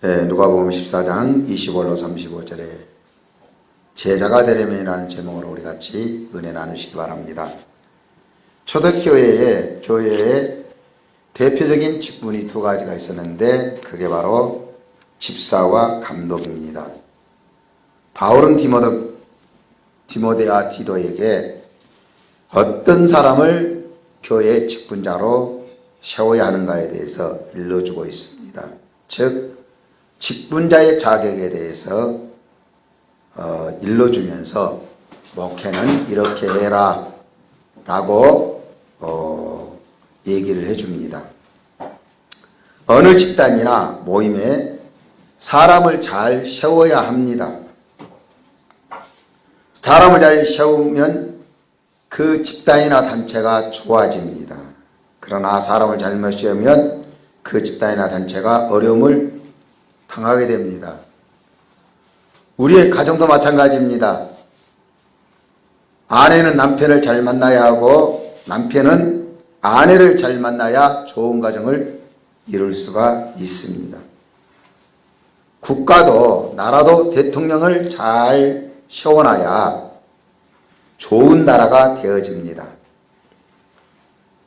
누가복음 14장 25절로 35절에 제자가 되려면이라는 제목으로 우리 같이 은혜 나누시기 바랍니다. 초대교회에 교회에 대표적인 직분이 두 가지가 있었는데 그게 바로 집사와 감독입니다. 바울은 디모데와 디도에게 어떤 사람을 교회의 직분자로 세워야 하는가에 대해서 일러주고 있습니다. 즉 직분자의 자격에 대해서 일러주면서 목회는 이렇게 해라 라고 얘기를 해줍니다. 어느 집단이나 모임에 사람을 잘 세워야 합니다. 사람을 잘 세우면 그 집단이나 단체가 좋아집니다. 그러나 사람을 잘못 세우면 그 집단이나 단체가 어려움을 당하게 됩니다. 우리의 가정도 마찬가지입니다. 아내는 남편을 잘 만나야 하고 남편은 아내를 잘 만나야 좋은 가정을 이룰 수가 있습니다. 국가도 나라도 대통령을 잘 세워놔야 좋은 나라가 되어집니다.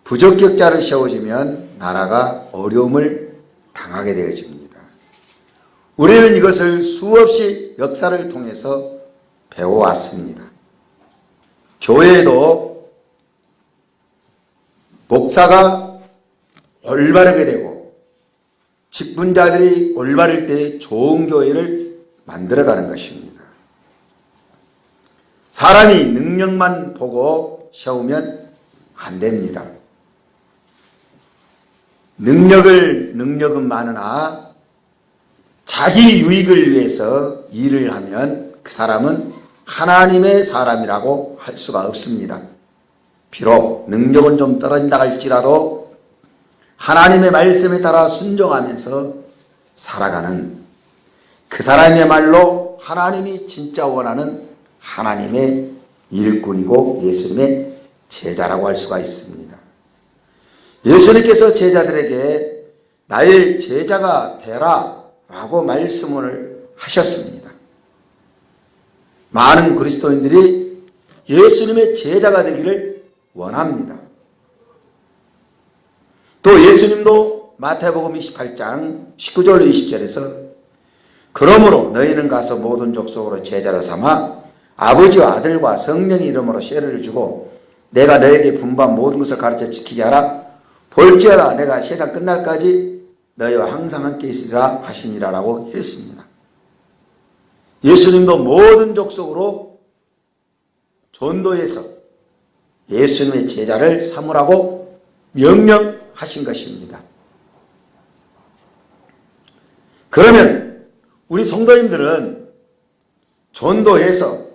부적격자를 세워주면 나라가 어려움을 당하게 되어집니다. 우리는 이것을 수없이 역사를 통해서 배워왔습니다. 교회에도 목사가 올바르게 되고 직분자들이 올바를 때 좋은 교회를 만들어가는 것입니다. 사람이 능력만 보고 세우면 안 됩니다. 능력은 많으나 자기 유익을 위해서 일을 하면 그 사람은 하나님의 사람이라고 할 수가 없습니다. 비록 능력은 좀 떨어진다 할지라도 하나님의 말씀에 따라 순종하면서 살아가는 그 사람이야말로 하나님이 진짜 원하는 하나님의 일꾼이고 예수님의 제자라고 할 수가 있습니다. 예수님께서 제자들에게 나의 제자가 되라 라고 말씀을 하셨습니다. 많은 그리스도인들이 예수님의 제자가 되기를 원합니다. 또 예수님도 마태복음 28장 19절 20절에서 그러므로 너희는 가서 모든 족속으로 제자를 삼아 아버지와 아들과 성령의 이름으로 세례를 주고 내가 너에게 분부한 모든 것을 가르쳐 지키게 하라. 볼지어다 내가 세상 끝날까지 너희와 항상 함께 있으리라 하시니라라고 했습니다. 예수님도 모든 족속으로 전도해서 예수님의 제자를 삼으라고 명령하신 것입니다. 그러면 우리 성도님들은 전도해서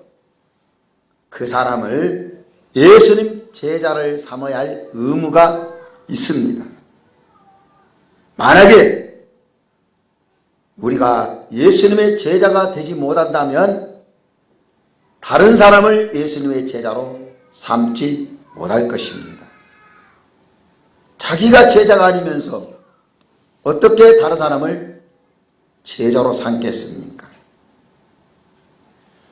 그 사람을 예수님 제자를 삼아야 할 의무가 있습니다. 만약에 우리가 예수님의 제자가 되지 못한다면 다른 사람을 예수님의 제자로 삼지 못할 것입니다. 자기가 제자가 아니면서 어떻게 다른 사람을 제자로 삼겠습니까?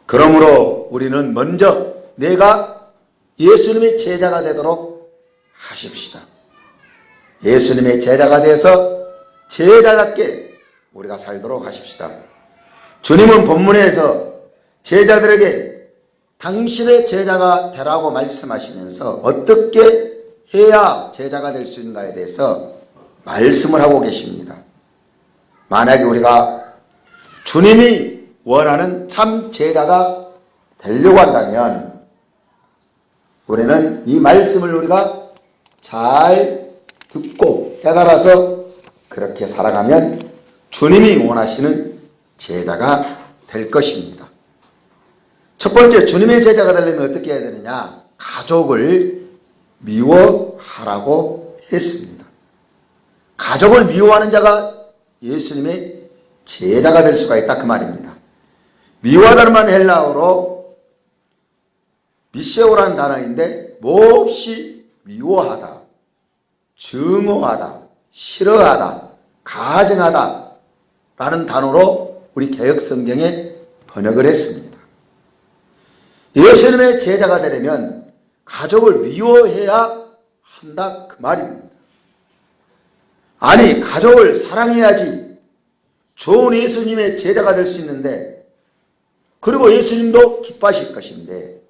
그러므로 우리는 먼저 내가 예수님의 제자가 되도록 하십시다. 예수님의 제자가 되어서 제자답게 우리가 살도록 하십시다. 주님은 본문에서 제자들에게 당신의 제자가 되라고 말씀하시면서 어떻게 해야 제자가 될 수 있는가에 대해서 말씀을 하고 계십니다. 만약에 우리가 주님이 원하는 참 제자가 되려고 한다면 우리는 이 말씀을 우리가 잘 듣고 깨달아서 그렇게 살아가면 주님이 원하시는 제자가 될 것입니다. 첫 번째, 주님의 제자가 되려면 어떻게 해야 되느냐? 가족을 미워하라고 했습니다. 가족을 미워하는 자가 예수님의 제자가 될 수가 있다 그 말입니다. 미워하다는 말은 헬라어로 미세오라는 단어인데 몹시 미워하다, 증오하다, 싫어하다, 가증하다 라는 단어로 우리 개혁성경에 번역을 했습니다. 예수님의 제자가 되려면 가족을 미워해야 한다 그 말입니다. 아니, 가족을 사랑해야지 좋은 예수님의 제자가 될 수 있는데, 그리고 예수님도 기뻐하실 것인데,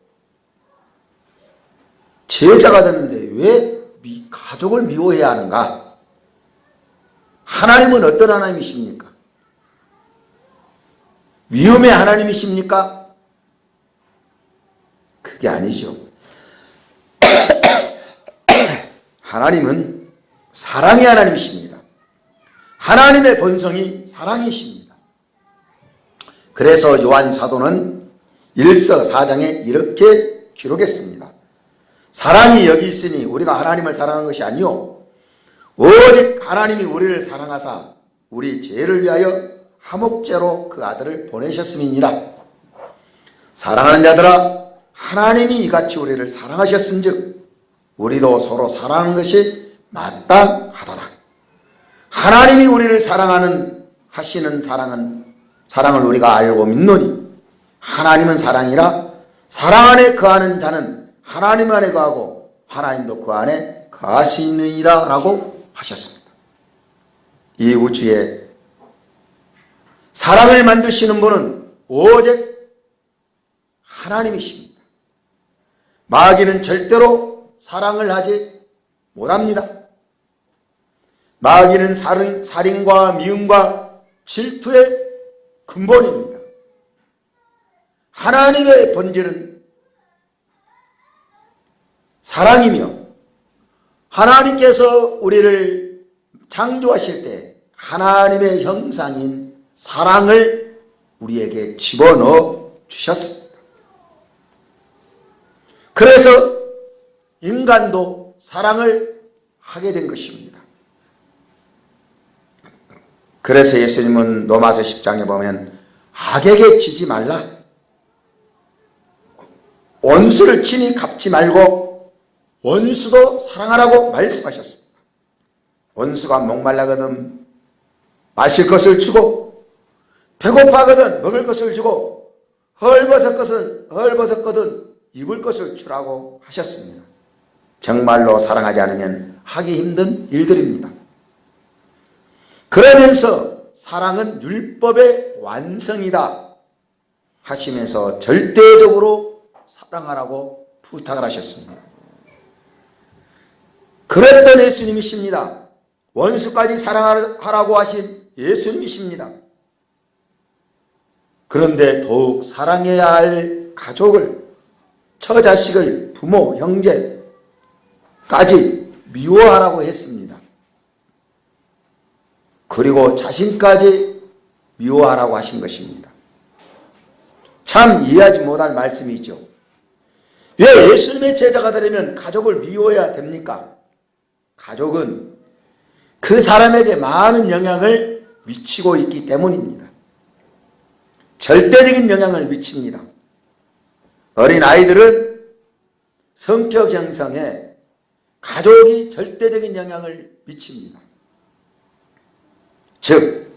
제자가 되는데 왜 가족을 미워해야 하는가? 하나님은 어떤 하나님이십니까? 미움의 하나님이십니까? 그게 아니죠. 하나님은 사랑의 하나님이십니다. 하나님의 본성이 사랑이십니다. 그래서 요한 사도는 1서 4장에 이렇게 기록했습니다. 사랑이 여기 있으니 우리가 하나님을 사랑한 것이 아니요 오직 하나님이 우리를 사랑하사 우리 죄를 위하여 화목제로 그 아들을 보내셨음이니라. 사랑하는 자들아, 하나님이 이같이 우리를 사랑하셨은즉 우리도 서로 사랑하는 것이 마땅하더라. 하나님이 우리를 하시는 사랑을 우리가 알고 믿노니 하나님은 사랑이라. 사랑 안에 거하는 자는 하나님 안에 거하고 하나님도 그 안에 거하시느니라 라고 하셨습니다. 이 우주에 사랑을 만드시는 분은 오직 하나님이십니다. 마귀는 절대로 사랑을 하지 못합니다. 마귀는 살인과 미움과 질투의 근본입니다. 하나님의 본질은 사랑이며 하나님께서 우리를 창조하실 때 하나님의 형상인 사랑을 우리에게 집어넣어 주셨습니다. 그래서 인간도 사랑을 하게 된 것입니다. 그래서 예수님은 로마서 10장에 보면 악에게 지지 말라. 원수를 친히 갚지 말고 원수도 사랑하라고 말씀하셨습니다. 원수가 목말라거든 마실 것을 주고 배고파거든 먹을 것을 주고 헐벗었거든 입을 것을 주라고 하셨습니다. 정말로 사랑하지 않으면 하기 힘든 일들입니다. 그러면서 사랑은 율법의 완성이다 하시면서 절대적으로 사랑하라고 부탁을 하셨습니다. 그랬던 예수님이십니다. 원수까지 사랑하라고 하신 예수님이십니다. 그런데 더욱 사랑해야 할 가족을, 처자식을, 부모, 형제까지 미워하라고 했습니다. 그리고 자신까지 미워하라고 하신 것입니다. 참 이해하지 못할 말씀이죠. 왜 예수님의 제자가 되려면 가족을 미워해야 됩니까? 가족은 그 사람에게 많은 영향을 미치고 있기 때문입니다. 절대적인 영향을 미칩니다. 어린 아이들은 성격 형성에 가족이 절대적인 영향을 미칩니다. 즉,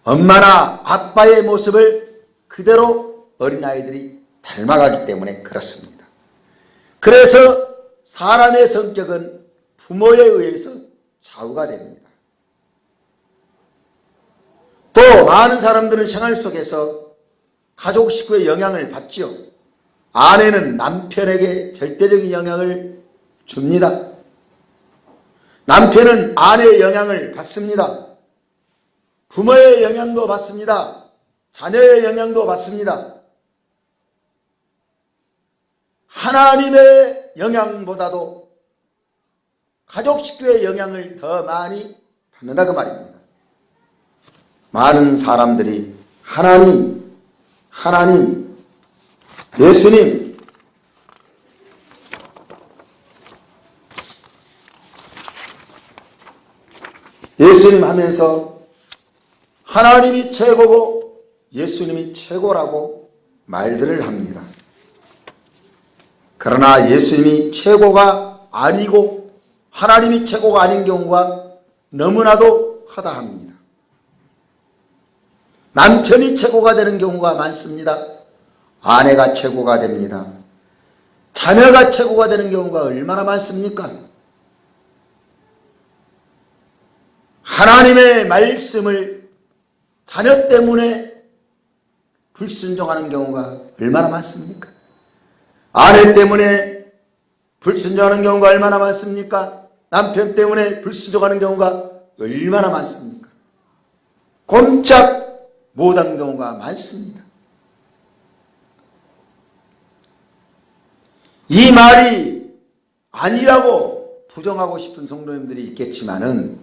엄마나 아빠의 모습을 그대로 어린아이들이 닮아가기 때문에 그렇습니다. 그래서 사람의 성격은 부모에 의해서 좌우가 됩니다. 또 많은 사람들은 생활 속에서 가족 식구의 영향을 받지요. 아내는 남편에게 절대적인 영향을 줍니다. 남편은 아내의 영향을 받습니다. 부모의 영향도 받습니다. 자녀의 영향도 받습니다. 하나님의 영향보다도 가족 식구의 영향을 더 많이 받는다 그 말입니다. 많은 사람들이 하나님, 예수님, 예수님 하면서 하나님이 최고고 예수님이 최고라고 말들을 합니다. 그러나 예수님이 최고가 아니고 하나님이 최고가 아닌 경우가 너무나도 허다합니다. 남편이 최고가 되는 경우가 많습니다. 아내가 최고가 됩니다. 자녀가 최고가 되는 경우가 얼마나 많습니까? 하나님의 말씀을 자녀 때문에 불순종하는 경우가 얼마나 많습니까? 아내 때문에 불순종하는 경우가 얼마나 많습니까? 남편 때문에 불순종하는 경우가 얼마나 많습니까? 꼼짝 못하는 경우가 많습니다. 이 말이 아니라고 부정하고 싶은 성도님들이 있겠지만은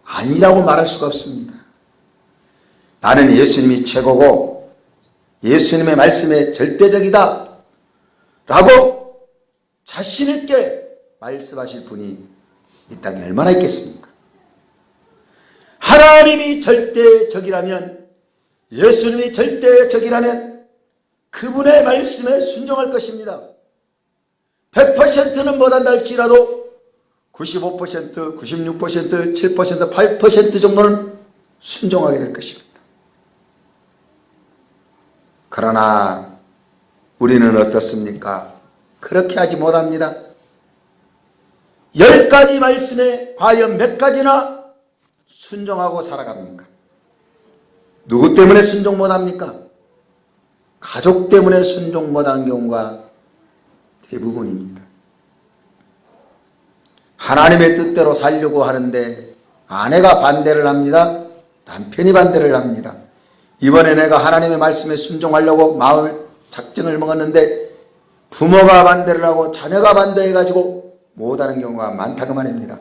아니라고 말할 수가 없습니다. 나는 예수님이 최고고 예수님의 말씀에 절대적이다 라고 자신 있게 말씀하실 분이 이 땅에 얼마나 있겠습니까? 하나님이 절대적이라면, 예수님이 절대적이라면 그분의 말씀에 순종할 것입니다. 100%는 못한다 할지라도 95%, 96%, 7%, 8% 정도는 순종하게 될 것입니다. 그러나 우리는 어떻습니까? 그렇게 하지 못합니다. 10가지 말씀에 과연 몇 가지나 순종하고 살아갑니까? 누구 때문에 순종 못합니까? 가족 때문에 순종 못하는 경우가 대부분입니다. 하나님의 뜻대로 살려고 하는데 아내가 반대를 합니다. 남편이 반대를 합니다. 이번에 내가 하나님의 말씀에 순종하려고 마음을 작정을 먹었는데 부모가 반대를 하고 자녀가 반대해가지고 못하는 경우가 많다고 말입니다.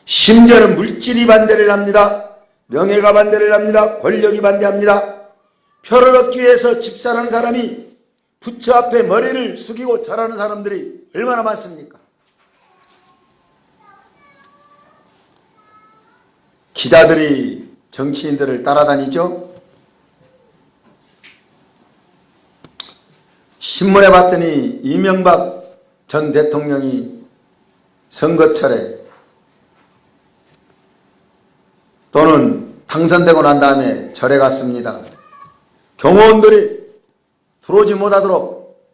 심지어는 물질이 반대를 합니다. 명예가 반대를 합니다. 권력이 반대합니다. 표를 얻기 위해서 집사라는 사람이 부처 앞에 머리를 숙이고 절하는 사람들이 얼마나 많습니까? 기자들이 정치인들을 따라다니죠. 신문에 봤더니 이명박 전 대통령이 선거철에 또는 당선되고 난 다음에 절에 갔습니다. 경호원들이 들어오지 못하도록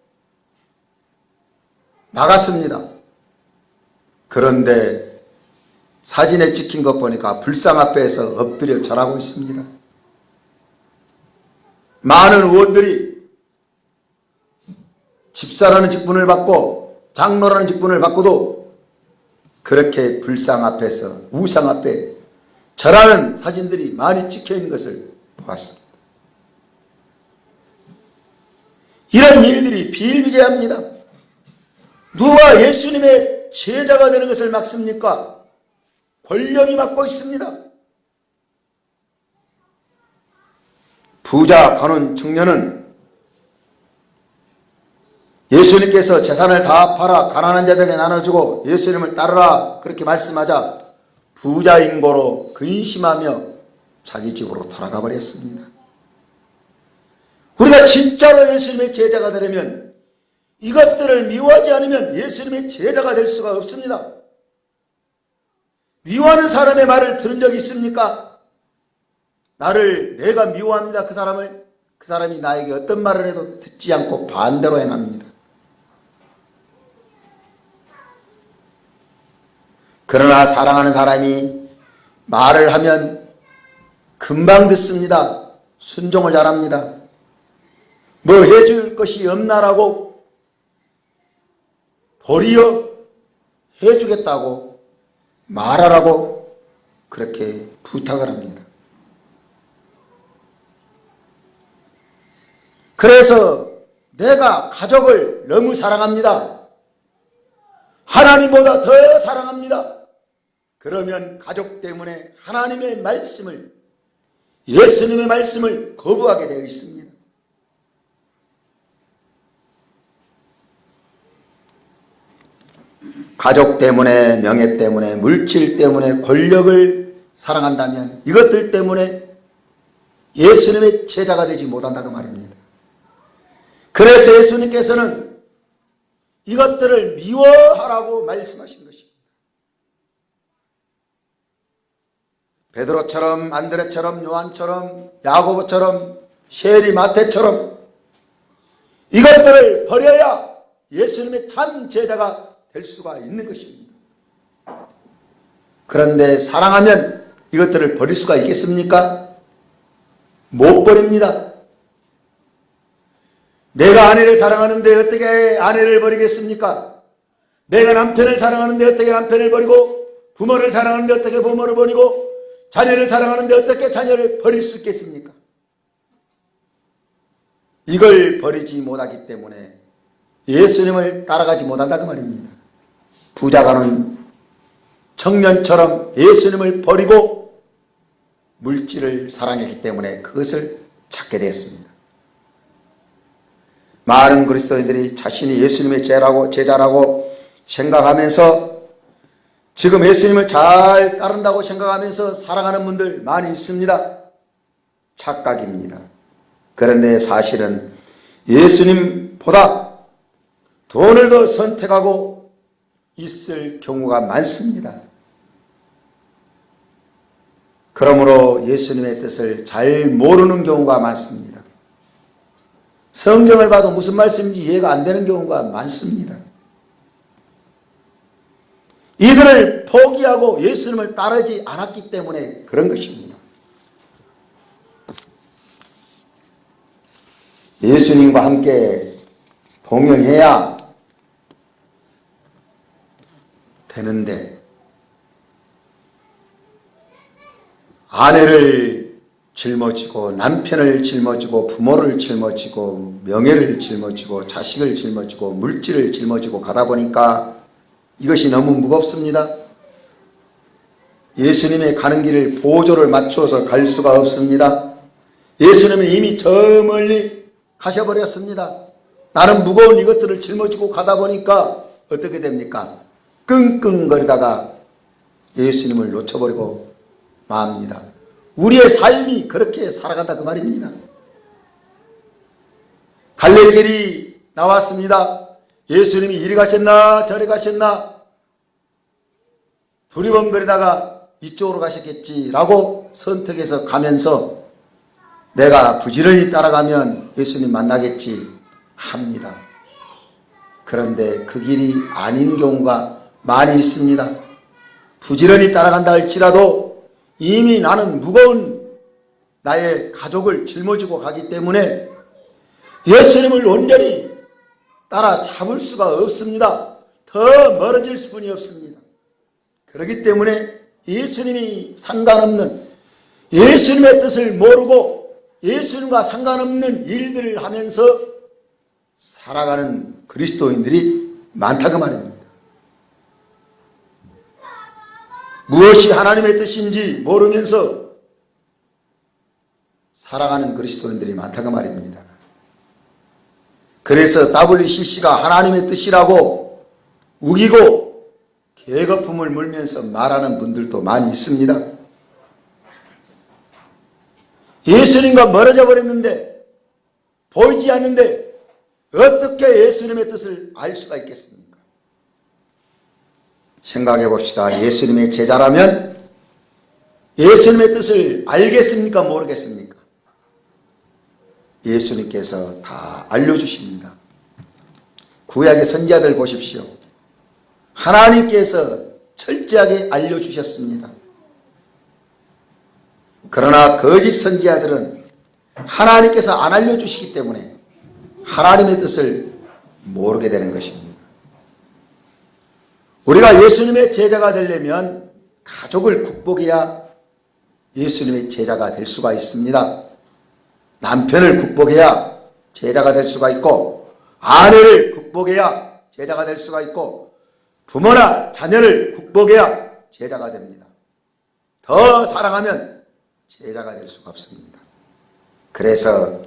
막았습니다. 그런데 사진에 찍힌 것 보니까 불상 앞에서 엎드려 절하고 있습니다. 많은 의원들이 집사라는 직분을 받고 장로라는 직분을 받고도 그렇게 불상 앞에서 우상 앞에 절하는 사진들이 많이 찍혀있는 것을 보았습니다. 이런 일들이 비일비재합니다. 누가 예수님의 제자가 되는 것을 막습니까? 권력이 막고 있습니다. 부자 가는 청년은 예수님께서 재산을 다 팔아 가난한 자들에게 나눠주고 예수님을 따르라 그렇게 말씀하자 부자인 거로 근심하며 자기 집으로 돌아가 버렸습니다. 우리가 진짜로 예수님의 제자가 되려면 이것들을 미워하지 않으면 예수님의 제자가 될 수가 없습니다. 미워하는 사람의 말을 들은 적이 있습니까? 내가 미워합니다. 그 사람이 나에게 어떤 말을 해도 듣지 않고 반대로 행합니다. 그러나 사랑하는 사람이 말을 하면 금방 듣습니다. 순종을 잘합니다. 뭐 해줄 것이 없나라고 도리어 해주겠다고 말하라고 그렇게 부탁을 합니다. 그래서 내가 가족을 너무 사랑합니다. 하나님보다 더 사랑합니다. 그러면 가족 때문에 하나님의 말씀을, 예수님의 말씀을 거부하게 되어 있습니다. 가족 때문에, 명예 때문에, 물질 때문에, 권력을 사랑한다면 이것들 때문에 예수님의 제자가 되지 못한다고 말입니다. 그래서 예수님께서는 이것들을 미워하라고 말씀하신 것입니다. 베드로처럼, 안드레처럼, 요한처럼, 야고보처럼, 세리, 마태처럼 이것들을 버려야 예수님의 참 제자가 될 수가 있는 것입니다. 그런데 사랑하면 이것들을 버릴 수가 있겠습니까? 못 버립니다. 내가 아내를 사랑하는데 어떻게 아내를 버리겠습니까? 내가 남편을 사랑하는데 어떻게 남편을 버리고, 부모를 사랑하는데 어떻게 부모를 버리고, 자녀를 사랑하는데 어떻게 자녀를 버릴 수 있겠습니까? 이걸 버리지 못하기 때문에 예수님을 따라가지 못한다 그 말입니다. 부자가는 청년처럼 예수님을 버리고 물질을 사랑했기 때문에 그것을 찾게 되었습니다. 많은 그리스도인들이 자신이 예수님의 제자라고 생각하면서 지금 예수님을 잘 따른다고 생각하면서 살아가는 분들 많이 있습니다. 착각입니다. 그런데 사실은 예수님보다 돈을 더 선택하고 있을 경우가 많습니다. 그러므로 예수님의 뜻을 잘 모르는 경우가 많습니다. 성경을 봐도 무슨 말씀인지 이해가 안 되는 경우가 많습니다. 이들을 포기하고 예수님을 따르지 않았기 때문에 그런 것입니다. 예수님과 함께 동행해야 되는데 아내를 짊어지고 남편을 짊어지고 부모를 짊어지고 명예를 짊어지고 자식을 짊어지고 물질을 짊어지고 가다 보니까 이것이 너무 무겁습니다. 예수님의 가는 길을 보조를 맞추어서 갈 수가 없습니다. 예수님은 이미 저 멀리 가셔버렸습니다. 나는 무거운 이것들을 짊어지고 가다 보니까 어떻게 됩니까? 끙끙거리다가 예수님을 놓쳐버리고 맙니다. 우리의 삶이 그렇게 살아간다 그 말입니다. 갈릴길이 나왔습니다. 예수님이 이리 가셨나 저리 가셨나 두리번거리다가 이쪽으로 가셨겠지라고 선택해서 가면서 내가 부지런히 따라가면 예수님 만나겠지 합니다. 그런데 그 길이 아닌 경우가 많이 있습니다. 부지런히 따라간다 할지라도 이미 나는 무거운 나의 가족을 짊어지고 가기 때문에 예수님을 온전히 따라잡을 수가 없습니다. 더 멀어질 수뿐이 없습니다. 그렇기 때문에 예수님이 상관없는, 예수님의 뜻을 모르고 예수님과 상관없는 일들을 하면서 살아가는 그리스도인들이 많다 그 말입니다. 무엇이 하나님의 뜻인지 모르면서 살아가는 그리스도인들이 많다 그 말입니다. 그래서 WCC가 하나님의 뜻이라고 우기고 계거품을 물면서 말하는 분들도 많이 있습니다. 예수님과 멀어져 버렸는데, 보이지 않는데 어떻게 예수님의 뜻을 알 수가 있겠습니까? 생각해 봅시다. 예수님의 제자라면 예수님의 뜻을 알겠습니까? 모르겠습니까? 예수님께서 다 알려주십니다. 구약의 선지자들 보십시오. 하나님께서 철저하게 알려주셨습니다. 그러나 거짓 선지자들은 하나님께서 안 알려주시기 때문에 하나님의 뜻을 모르게 되는 것입니다. 우리가 예수님의 제자가 되려면 가족을 극복해야 예수님의 제자가 될 수가 있습니다. 남편을 극복해야 제자가 될 수가 있고, 아내를 극복해야 제자가 될 수가 있고, 부모나 자녀를 극복해야 제자가 됩니다. 더 사랑하면 제자가 될 수가 없습니다. 그래서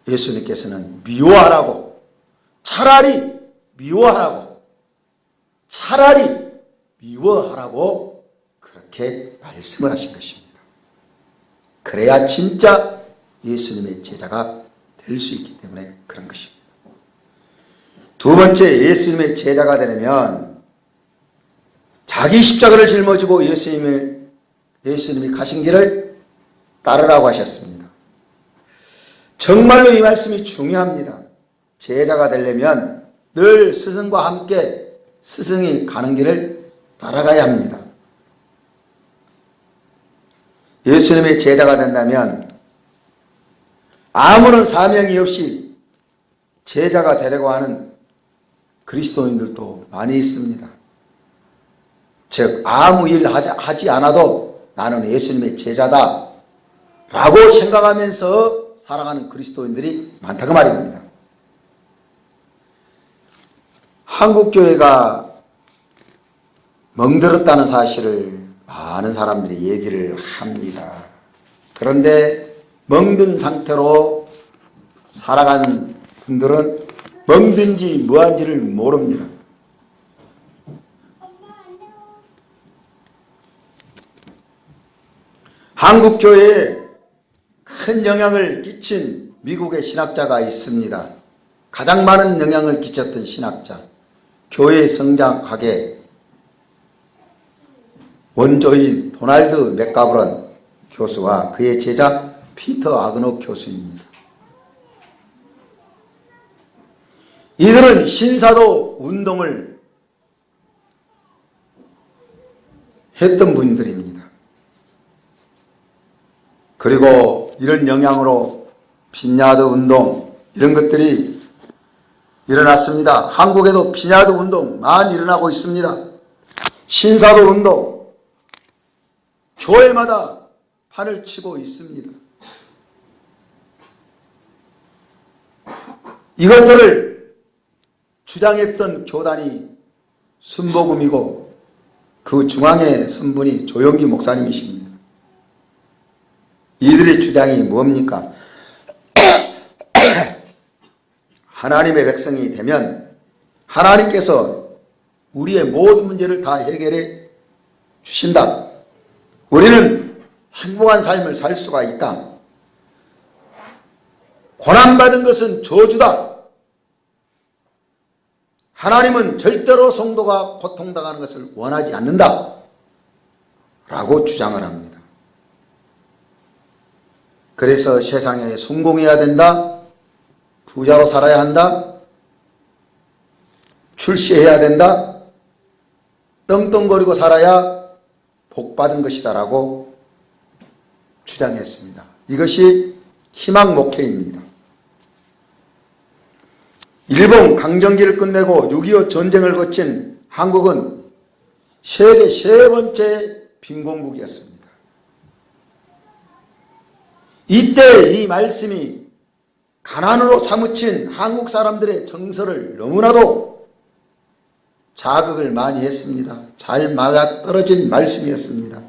예수님께서는 미워하라고, 차라리 미워하라고 그렇게 말씀을 하신 것입니다. 그래야 진짜 예수님의 제자가 될 수 있기 때문에 그런 것입니다. 두 번째, 예수님의 제자가 되려면 자기 십자가를 짊어지고 예수님이 가신 길을 따르라고 하셨습니다. 정말로 이 말씀이 중요합니다. 제자가 되려면 늘 스승과 함께 스승이 가는 길을 따라가야 합니다. 예수님의 제자가 된다면 아무런 사명이 없이 제자가 되려고 하는 그리스도인들도 많이 있습니다. 즉 아무 일 하지 않아도 나는 예수님의 제자다 라고 생각하면서 살아가는 그리스도인들이 많다고 말입니다. 한국교회가 멍들었다는 사실을 많은 사람들이 얘기를 합니다. 그런데 멍든 상태로 살아가는 분들은 멍든지 뭐한지를 모릅니다. 한국교회에 큰 영향을 끼친 미국의 신학자가 있습니다. 가장 많은 영향을 끼쳤던 신학자, 교회 성장학의 원조인 도널드 맥가브런 교수와 그의 제자 피터 아그노 교수입니다. 이들은 신사도 운동을 했던 분들입니다. 그리고 이런 영향으로 빈야드 운동 이런 것들이 일어났습니다. 한국에도 빈야드 운동 많이 일어나고 있습니다. 신사도 운동 교회마다 판을 치고 있습니다. 이것들을 주장했던 교단이 순복음이고 그 중앙에 선 분이 조영기 목사님이십니다. 이들의 주장이 뭡니까? 하나님의 백성이 되면 하나님께서 우리의 모든 문제를 다 해결해 주신다. 우리는 행복한 삶을 살 수가 있다. 고난받은 것은 저주다. 하나님은 절대로 성도가 고통당하는 것을 원하지 않는다. 라고 주장을 합니다. 그래서 세상에 성공해야 된다. 부자로 살아야 한다. 출세해야 된다. 떵떵거리고 살아야 복받은 것이다 라고 주장했습니다. 이것이 희망 목회입니다. 일본 강점기를 끝내고 6.25 전쟁을 거친 한국은 세계 세 번째 빈곤국이었습니다. 이때 이 말씀이 가난으로 사무친 한국 사람들의 정서를 너무나도 자극을 많이 했습니다. 잘 맞아떨어진 말씀이었습니다.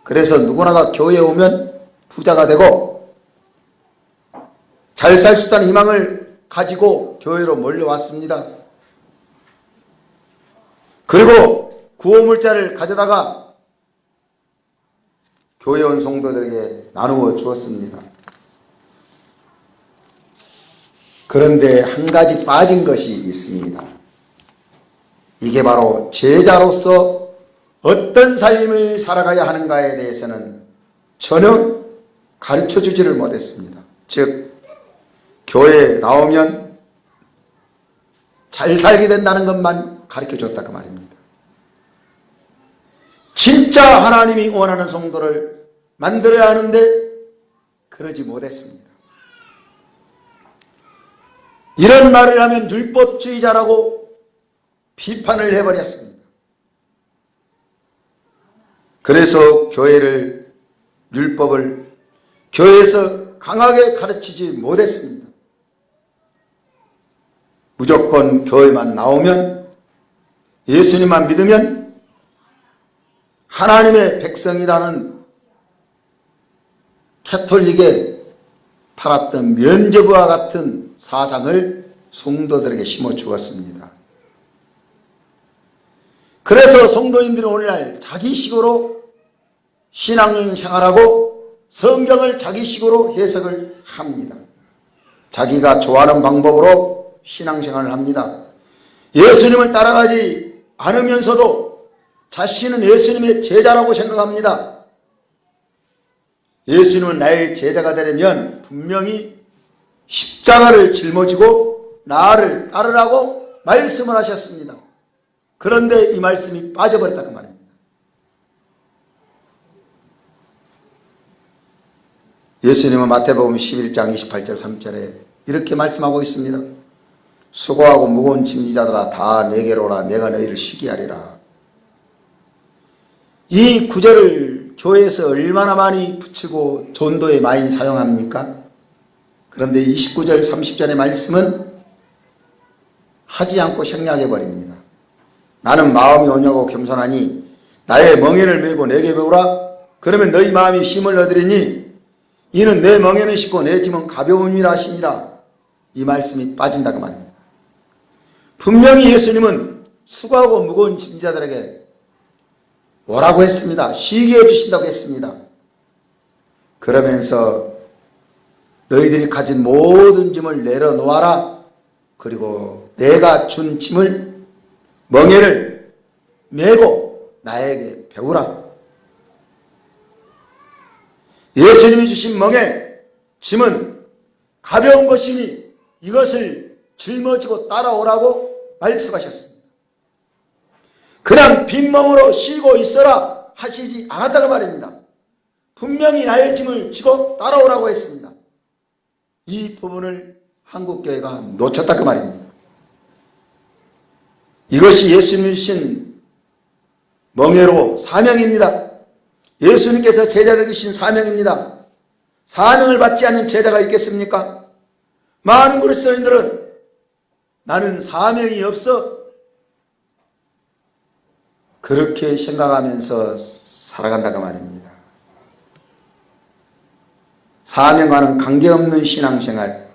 그래서 누구나가 교회에 오면 부자가 되고 잘 살 수 있다는 희망을 가지고 교회로 몰려왔습니다. 그리고 구호물자를 가져다가 교회 온 성도들에게 나누어 주었습니다. 그런데 한 가지 빠진 것이 있습니다. 이게 바로 제자로서 어떤 삶을 살아가야 하는가에 대해서는 전혀 가르쳐 주지를 못했습니다. 즉 교회에 나오면 잘 살게 된다는 것만 가르쳐 줬다 그 말입니다. 진짜 하나님이 원하는 성도를 만들어야 하는데 그러지 못했습니다. 이런 말을 하면 율법주의자라고 비판을 해버렸습니다. 그래서 율법을 교회에서 강하게 가르치지 못했습니다. 무조건 교회만 나오면 예수님만 믿으면 하나님의 백성이라는 캐톨릭에 팔았던 면죄부와 같은 사상을 성도들에게 심어 주었습니다. 그래서 성도님들은 오늘날 자기식으로 신앙생활하고 성경을 자기식으로 해석을 합니다. 자기가 좋아하는 방법으로 신앙생활을 합니다. 예수님을 따라가지 않으면서도 자신은 예수님의 제자라고 생각합니다. 예수님은 나의 제자가 되려면 분명히 십자가를 짊어지고 나를 따르라고 말씀을 하셨습니다. 그런데 이 말씀이 빠져버렸다 그 말입니다. 예수님은 마태복음 11장 28절 3절에 이렇게 말씀하고 있습니다. 수고하고 무거운 짐지자들아 다 내게로 오라 내가 너희를 쉬게 하리라. 이 구절을 교회에서 얼마나 많이 붙이고 전도에 많이 사용합니까? 그런데 29절 30절의 말씀은 하지 않고 생략해 버립니다. 나는 마음이 온유하고 겸손하니 나의 멍에를 메고 내게 배우라. 그러면 너희 마음이 힘을 얻으리니 이는 내 멍에는 쉽고 내 짐은 가벼움이라 하시니라. 이 말씀이 빠진다고 말입니다. 분명히 예수님은 수고하고 무거운 짐자들에게 뭐라고 했습니다. 쉬게 해주신다고 했습니다. 그러면서 너희들이 가진 모든 짐을 내려놓아라. 그리고 내가 준 짐을 멍에를 메고 나에게 배우라. 예수님이 주신 멍에 짐은 가벼운 것이니 이것을 짊어지고 따라오라고 말씀하셨습니다. 그냥 빈멍으로 쉬고 있어라 하시지 않았다고 말입니다. 분명히 나의 짐을 지고 따라오라고 했습니다. 이 부분을 한국교회가 놓쳤다 그 말입니다. 이것이 예수님이 주신 멍에로 사명입니다. 예수님께서 제자들에게 주신 사명입니다. 사명을 받지 않는 제자가 있겠습니까? 많은 그리스도인들은 나는 사명이 없어 그렇게 생각하면서 살아간다고 말입니다. 사명과는 관계없는 신앙생활,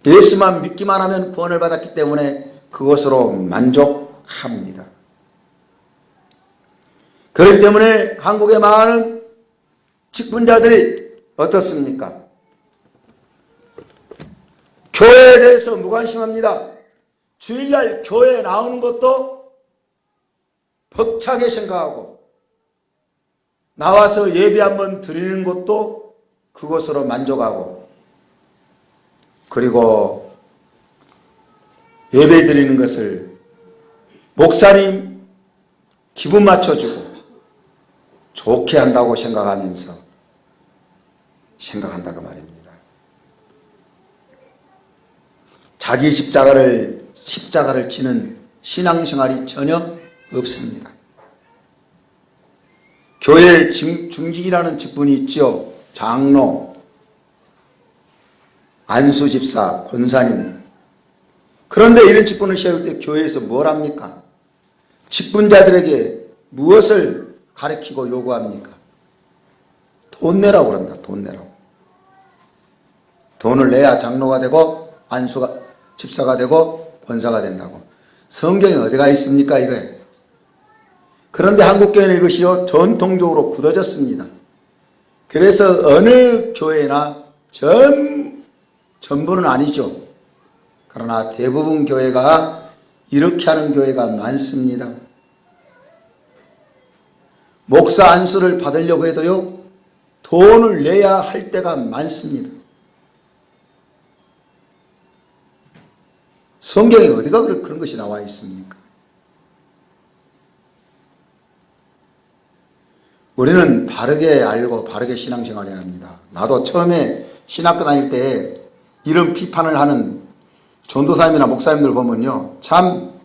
예수만 믿기만 하면 구원을 받았기 때문에 그것으로 만족합니다. 그렇기 때문에 한국의 많은 직분자들이 어떻습니까? 교회에 대해서 무관심합니다. 주일날 교회에 나오는 것도 벅차게 생각하고 나와서 예배 한번 드리는 것도 그것으로 만족하고 그리고 예배 드리는 것을 목사님 기분 맞춰주고 좋게 한다고 생각한다고 말입니다. 자기 십자가를 지는 신앙생활이 전혀 없습니다. 교회에 중직이라는 직분이 있죠. 장로, 안수집사, 권사님. 그런데 이런 직분을 세울 때 교회에서 뭘 합니까? 직분자들에게 무엇을 가르치고 요구합니까? 돈 내라고 그럽니다. 돈 내라고. 돈을 내야 장로가 되고 집사가 되고 권사가 된다고. 성경에 어디가 있습니까? 이거에. 그런데 한국교회는 이것이요 전통적으로 굳어졌습니다. 그래서 어느 교회나 전부는 아니죠. 그러나 대부분 교회가 이렇게 하는 교회가 많습니다. 목사 안수를 받으려고 해도요 돈을 내야 할 때가 많습니다. 성경에 어디가 그런 것이 나와 있습니까? 우리는 바르게 알고 바르게 신앙생활해야 합니다. 나도 처음에 신학교 다닐 때 이런 비판을 하는 전도사님이나 목사님들 보면요 참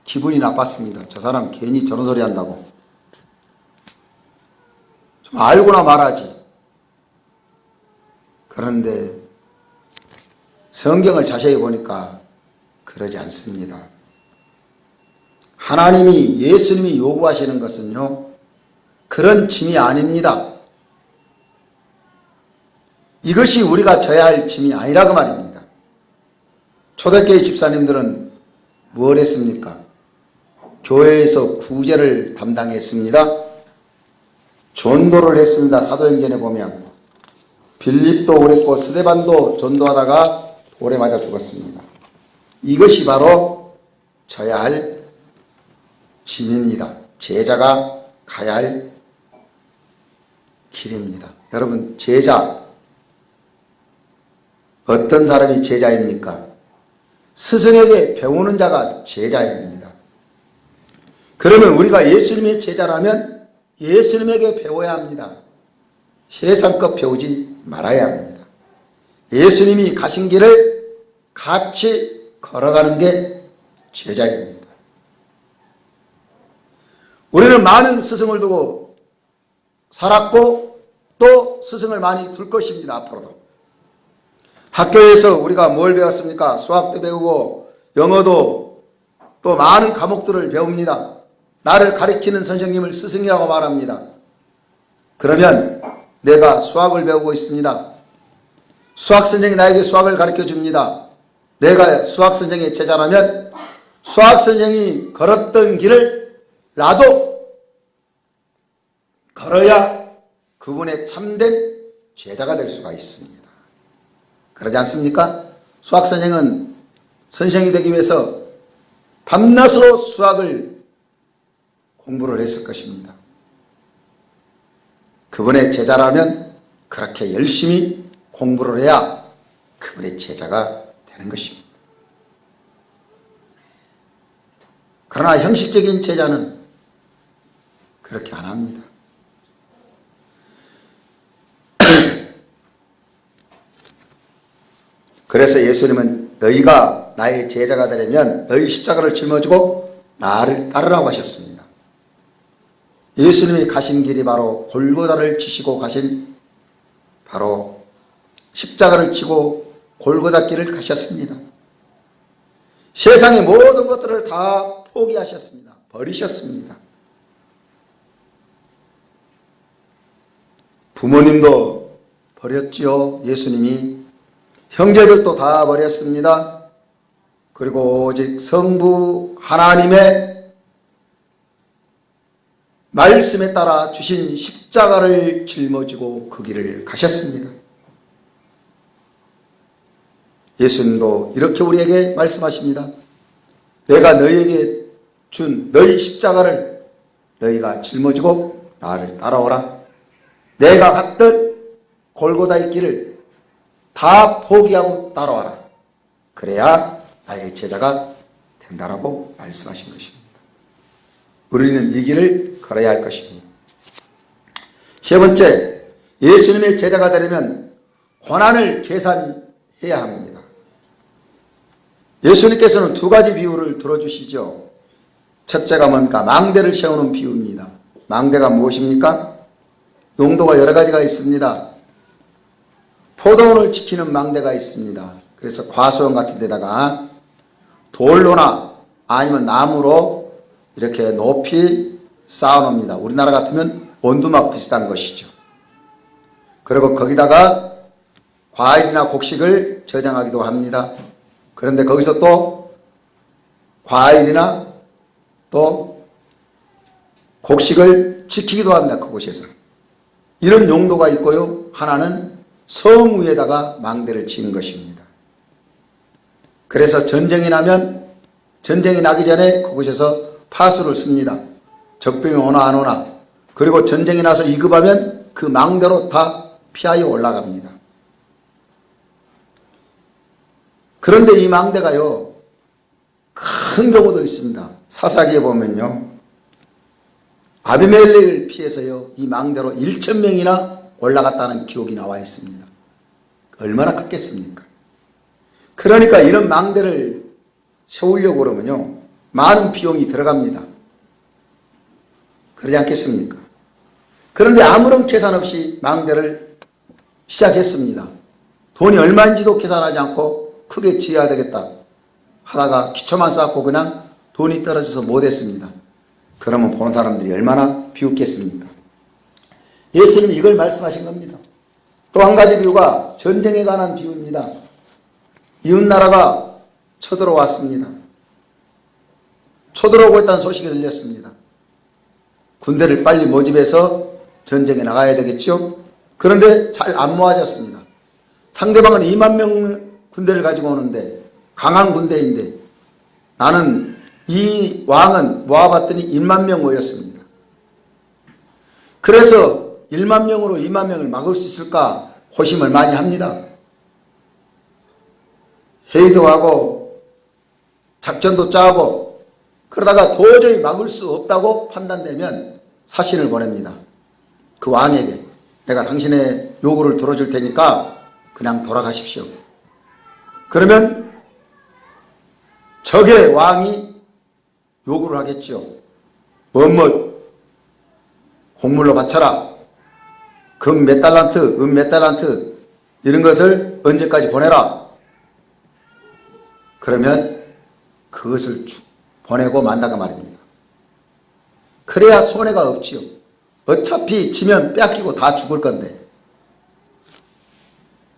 기분이 나빴습니다. 저 사람 괜히 저런 소리 한다고. 좀 알고나 말하지. 그런데 성경을 자세히 보니까 그러지 않습니다. 하나님이 예수님이 요구하시는 것은요 그런 짐이 아닙니다. 이것이 우리가 져야 할 짐이 아니라고 말입니다. 초대교회 집사님들은 뭘 했습니까? 교회에서 구제를 담당했습니다. 전도를 했습니다. 사도행전에 보면 빌립도 그랬고 스데반도 전도하다가 돌에 맞아 죽었습니다. 이것이 바로 져야 할 짐입니다. 제자가 가야 할 길입니다. 여러분, 제자, 어떤 사람이 제자입니까? 스승에게 배우는 자가 제자입니다. 그러면 우리가 예수님의 제자라면 예수님에게 배워야 합니다. 세상 것 배우지 말아야 합니다. 예수님이 가신 길을 같이 걸어가는 게 제자입니다. 우리는 많은 스승을 두고 살았고 또 스승을 많이 둘 것입니다. 앞으로도. 학교에서 우리가 뭘 배웠습니까? 수학도 배우고 영어도 또 많은 과목들을 배웁니다. 나를 가르치는 선생님을 스승이라고 말합니다. 그러면 내가 수학을 배우고 있습니다. 수학 선생이 나에게 수학을 가르쳐 줍니다. 내가 수학 선생의 제자라면 수학 선생이 걸었던 길을 나도 걸어야 그분의 참된 제자가 될 수가 있습니다. 그러지 않습니까? 수학 선생은 선생이 되기 위해서 밤낮으로 수학을 공부를 했을 것입니다. 그분의 제자라면 그렇게 열심히 공부를 해야 그분의 제자가 되는 것입니다. 그러나 형식적인 제자는 그렇게 안 합니다. 그래서 예수님은 너희가 나의 제자가 되려면 너희 십자가를 짊어지고 나를 따르라고 하셨습니다. 예수님이 가신 길이 바로 골고다를 지시고 가신 바로 십자가를 지고 골고다 길을 가셨습니다. 세상의 모든 것들을 다 포기하셨습니다. 버리셨습니다. 부모님도 버렸지요. 예수님이. 형제들도 다 버렸습니다. 그리고 오직 성부 하나님의 말씀에 따라 주신 십자가를 짊어지고 그 길을 가셨습니다. 예수님도 이렇게 우리에게 말씀하십니다. 내가 너희에게 준 너희 십자가를 너희가 짊어지고 나를 따라오라. 내가 갔던 골고다의 길을 다 포기하고 따라와라. 그래야 나의 제자가 된다라고 말씀하신 것입니다. 우리는 이 길을 걸어야 할 것입니다. 세 번째, 예수님의 제자가 되려면 고난을 계산해야 합니다. 예수님께서는 두 가지 비유를 들어주시죠. 첫째가 뭔가 망대를 세우는 비유입니다. 망대가 무엇입니까? 용도가 여러 가지가 있습니다. 포도원을 지키는 망대가 있습니다. 그래서 과수원 같은 데다가 돌로나 아니면 나무로 이렇게 높이 쌓아놓습니다. 우리나라 같으면 원두막 비슷한 것이죠. 그리고 거기다가 과일이나 곡식을 저장하기도 합니다. 그런데 거기서 또 과일이나 또 곡식을 지키기도 합니다. 그곳에서. 이런 용도가 있고요. 하나는 성 위에다가 망대를 지은 것입니다. 그래서 전쟁이 나면 전쟁이 나기 전에 그곳에서 파수를 씁니다. 적병이 오나 안 오나. 그리고 전쟁이 나서 위급하면 그 망대로 다 피하여 올라갑니다. 그런데 이 망대가요, 큰 경우도 있습니다. 사사기에 보면요, 아비멜렉을 피해서요, 이 망대로 1,000명이나 올라갔다는 기록이 나와 있습니다. 얼마나 컸겠습니까? 그러니까 이런 망대를 세우려고 그러면요, 많은 비용이 들어갑니다. 그러지 않겠습니까? 그런데 아무런 계산 없이 망대를 시작했습니다. 돈이 얼마인지도 계산하지 않고 크게 지어야 되겠다 하다가 기초만 쌓고 그냥 돈이 떨어져서 못했습니다. 그러면 보는 사람들이 얼마나 비웃겠습니까? 예수님이 이걸 말씀하신 겁니다. 또 한 가지 비유가 전쟁에 관한 비유입니다. 이웃나라가 쳐들어왔습니다. 쳐들어오고 있다는 소식이 들렸습니다. 군대를 빨리 모집해서 전쟁에 나가야 되겠죠. 그런데 잘 안 모아졌습니다. 상대방은 2만 명 군대를 가지고 오는데 강한 군대인데 나는 이 왕은 모아봤더니 1만 명 모였습니다. 그래서 1만 명으로 2만 명을 막을 수 있을까 호심을 많이 합니다. 회의도 하고 작전도 짜고 그러다가 도저히 막을 수 없다고 판단되면 사신을 보냅니다. 그 왕에게 내가 당신의 요구를 들어줄 테니까 그냥 돌아가십시오. 그러면 적의 왕이 요구를 하겠죠. 곡물로 바쳐라. 금 몇 달란트, 은 몇 달란트 이런 것을 언제까지 보내라. 그러면 그것을 보내고 만다가 말입니다. 그래야 손해가 없지요. 어차피 지면 뺏기고 다 죽을 건데.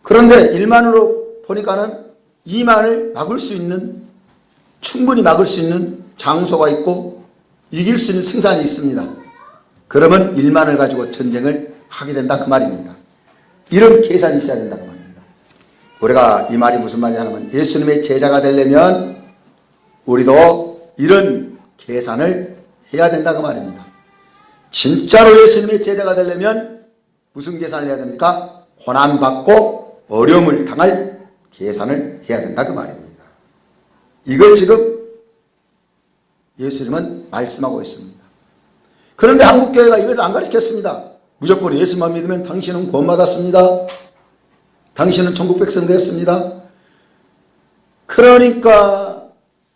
그런데 1만으로 보니까는 2만을 막을 수 있는, 충분히 막을 수 있는 장소가 있고 이길 수 있는 승산이 있습니다. 그러면 1만을 가지고 전쟁을 하게 된다 그 말입니다. 이런 계산이 있어야 된다 그 말입니다. 우리가 이 말이 무슨 말이냐면 예수님의 제자가 되려면 우리도 이런 계산을 해야 된다 그 말입니다. 진짜로 예수님의 제자가 되려면 무슨 계산을 해야 됩니까? 고난받고 어려움을 당할 계산을 해야 된다 그 말입니다. 이걸 지금 예수님은 말씀하고 있습니다. 그런데 한국교회가 이것을 안 가르쳤습니다. 무조건 예수만 믿으면 당신은 구원받았습니다. 당신은 천국 백성 되었습니다. 그러니까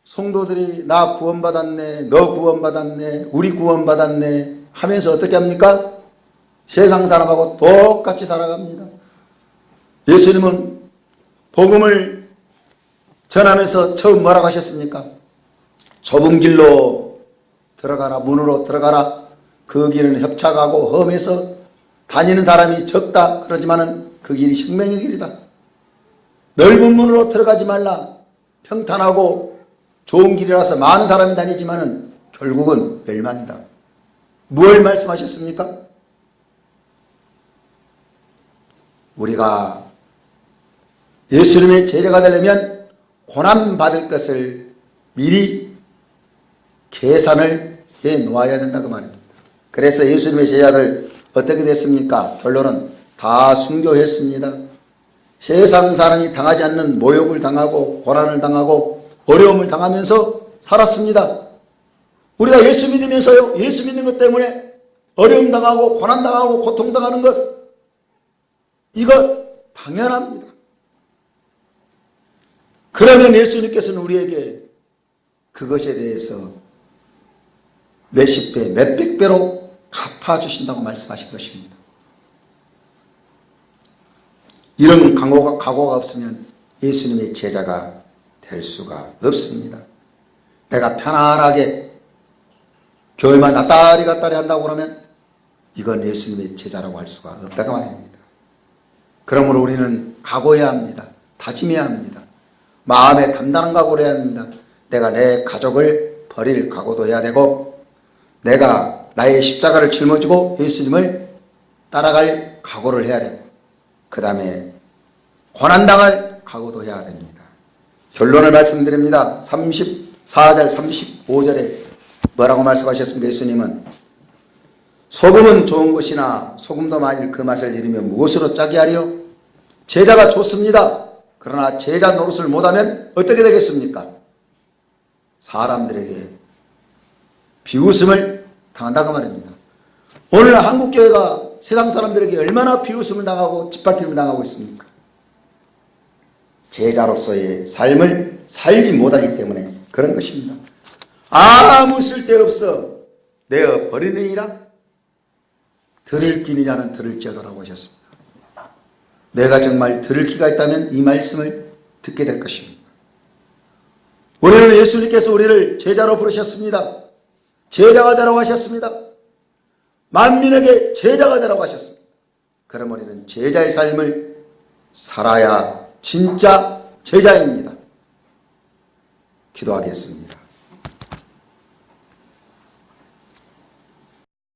성도들이 나 구원받았네, 너 구원받았네, 우리 구원받았네 하면서 어떻게 합니까? 세상 사람하고 똑같이 살아갑니다. 예수님은 복음을 전하면서 처음 뭐라고 하셨습니까? 좁은 길로 들어가라, 문으로 들어가라. 그 길은 협착하고 험해서 다니는 사람이 적다. 그러지만은 그 길이 생명의 길이다. 넓은 문으로 들어가지 말라. 평탄하고 좋은 길이라서 많은 사람이 다니지만은 결국은 멸망이다. 무엇을 말씀하셨습니까? 우리가 예수님의 제자가 되려면 고난받을 것을 미리 계산을 해 놓아야 된다 그 말입니다. 그래서 예수님의 제자들 어떻게 됐습니까? 결론은 다 순교했습니다. 세상 사람이 당하지 않는 모욕을 당하고 고난을 당하고 어려움을 당하면서 살았습니다. 우리가 예수 믿으면서요, 예수 믿는 것 때문에 어려움 당하고 고난 당하고 고통 당하는 것, 이거 당연합니다. 그러면 예수님께서는 우리에게 그것에 대해서 몇십 배, 몇백 배로 갚아주신다고 말씀하신 것입니다. 이런 각오가 없으면 예수님의 제자가 될 수가 없습니다. 내가 편안하게 교회만 왔다리 갔다리 한다고 그러면 이건 예수님의 제자라고 할 수가 없다고 말입니다. 그러므로 우리는 각오해야 합니다. 다짐해야 합니다. 마음에 단단한 각오를 해야 합니다. 내가 내 가족을 버릴 각오도 해야 되고 내가 나의 십자가를 짊어지고 예수님을 따라갈 각오를 해야 되고 그 다음에 고난당할 각오도 해야 됩니다. 결론을 말씀드립니다. 34절 35절에 뭐라고 말씀하셨습니까? 예수님은 소금은 좋은 것이나 소금도 만일 그 맛을 잃으면 무엇으로 짜게 하리요? 제자가 좋습니다. 그러나 제자 노릇을 못하면 어떻게 되겠습니까? 사람들에게 비웃음을 당한다고 말입니다. 오늘 한국교회가 세상 사람들에게 얼마나 비웃음을 당하고 짓밟힘을 당하고 있습니까? 제자로서의 삶을 살지 못하기 때문에 그런 것입니다. 아무 쓸데없어 내어 버리느니라 들을 끼니 자는 들을지어다라고 하셨습니다. 내가 정말 들을 기가 있다면 이 말씀을 듣게 될 것입니다. 우리는 예수님께서 우리를 제자로 부르셨습니다. 제자가 되라고 하셨습니다. 만민에게 제자가 되라고 하셨습니다. 그럼 우리는 제자의 삶을 살아야 진짜 제자입니다. 기도하겠습니다.